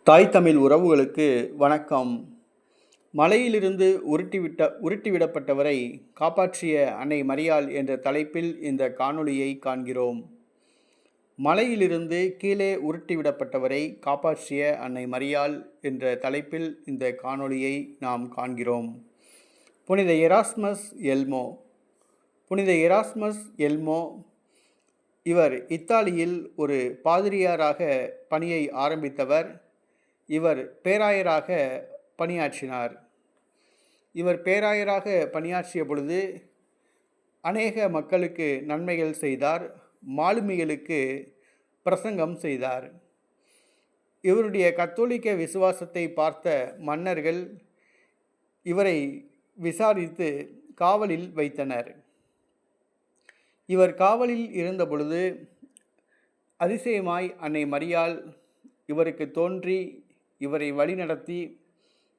தாய் தமிழ் உறவுகளுக்கு வணக்கம். மலையிலிருந்து உருட்டிவிடப்பட்டவரை காப்பாற்றிய அன்னை மரியாள் என்ற தலைப்பில் இந்த காணொளியை காண்கிறோம். மலையிலிருந்து கீழே உருட்டிவிடப்பட்டவரை காப்பாற்றிய அன்னை மரியாள் என்ற தலைப்பில் இந்த காணொளியை நாம் காண்கிறோம். புனித எராஸ்மஸ் எல்மோ. புனித எராஸ்மஸ் எல்மோ இவர் இத்தாலியில் ஒரு பாதிரியாராக பணியை ஆரம்பித்தவர். இவர் பேராயராக பணியாற்றினார். இவர் பேராயராக பணியாற்றிய பொழுது அநேக மக்களுக்கு நன்மைகள் செய்தார். மாலுமிகளுக்கு பிரசங்கம் செய்தார். இவருடைய கத்தோலிக்க விசுவாசத்தை பார்த்த மன்னர்கள் இவரை விசாரித்து காவலில் வைத்தனர். இவர் காவலில் இருந்த பொழுது அதிசயமாய் அன்னை மரியாள் இவருக்கு தோன்றி இவரை வழிநடத்தி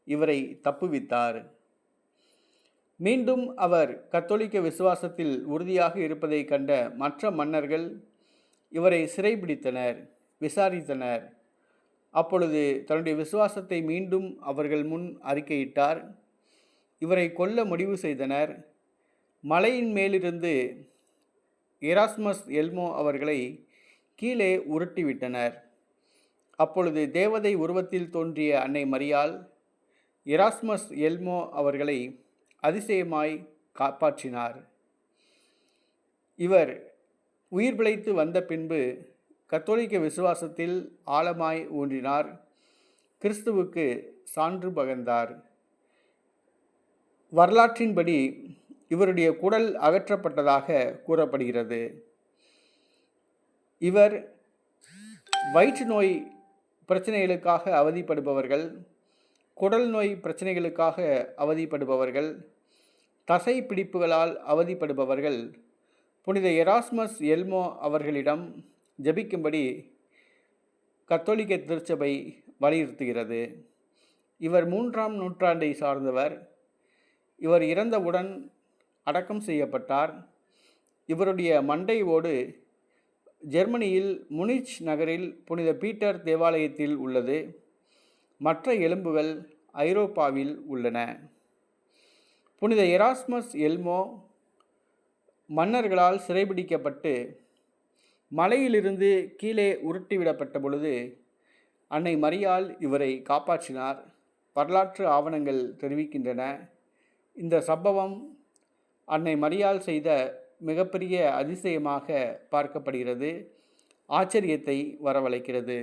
இவரை தப்புவித்தார். மீண்டும் அவர் கத்தோலிக்க விசுவாசத்தில் உறுதியாக இருப்பதை கண்ட மற்ற மன்னர்கள் இவரை சிறைபிடித்தனர், விசாரித்தனர். அப்பொழுது தன்னுடைய விசுவாசத்தை மீண்டும் அவர்கள் முன் அறிக்கையிட்டார். இவரை கொல்ல முடிவு செய்தனர். மலையின் மேலிருந்து எராஸ்மஸ் எல்மோ அவர்களை கீழே உருட்டிவிட்டனர். அப்பொழுது தேவதை உருவத்தில் தோன்றிய அன்னை மரியாள் எராஸ்மஸ் எல்மோ அவர்களை அதிசயமாய் காப்பாற்றினார். இவர் உயிர் பிழைத்து வந்த பின்பு கத்தோலிக்க விசுவாசத்தில் ஆழமாய் ஊன்றினார். கிறிஸ்துவுக்கு சான்று பகர்ந்தார். வரலாற்றின்படி இவருடைய குடல் அகற்றப்பட்டதாக கூறப்படுகிறது. இவர் வயிற்று நோய் பிரச்சனைகளுக்காக அவதிப்படுபவர்கள், குடல் நோய் பிரச்சனைகளுக்காக அவதிப்படுபவர்கள், தசை பிடிப்புகளால் அவதிப்படுபவர்கள் புனித எராஸ்மஸ் எல்மோ அவர்களிடம் ஜெபிக்கும்படி கத்தோலிக்க திருச்சபை வலியுறுத்துகிறது. இவர் 3ஆம் நூற்றாண்டை சார்ந்தவர். இவர் இறந்தவுடன் அடக்கம் செய்யப்பட்டார். இவருடைய மண்டை ஓடு ஜெர்மனியில் முனிச் நகரில் புனித பீட்டர் தேவாலயத்தில் உள்ளது. மற்ற எலும்புகள் ஐரோப்பாவில் உள்ளன. புனித எராஸ்மஸ் எல்மோ மன்னர்களால் சிறைபிடிக்கப்பட்டு மலையிலிருந்து கீழே உருட்டிவிடப்பட்ட பொழுது அன்னை மரியாள் இவரை காப்பாற்றினார். வரலாற்று ஆவணங்கள் தெரிவிக்கின்றன. இந்த சம்பவம் அன்னை மரியாள் செய்த மிகப்பெரிய அதிசயமாக பார்க்கப்படுகிறது. ஆச்சரியத்தை வரவழைக்கிறது.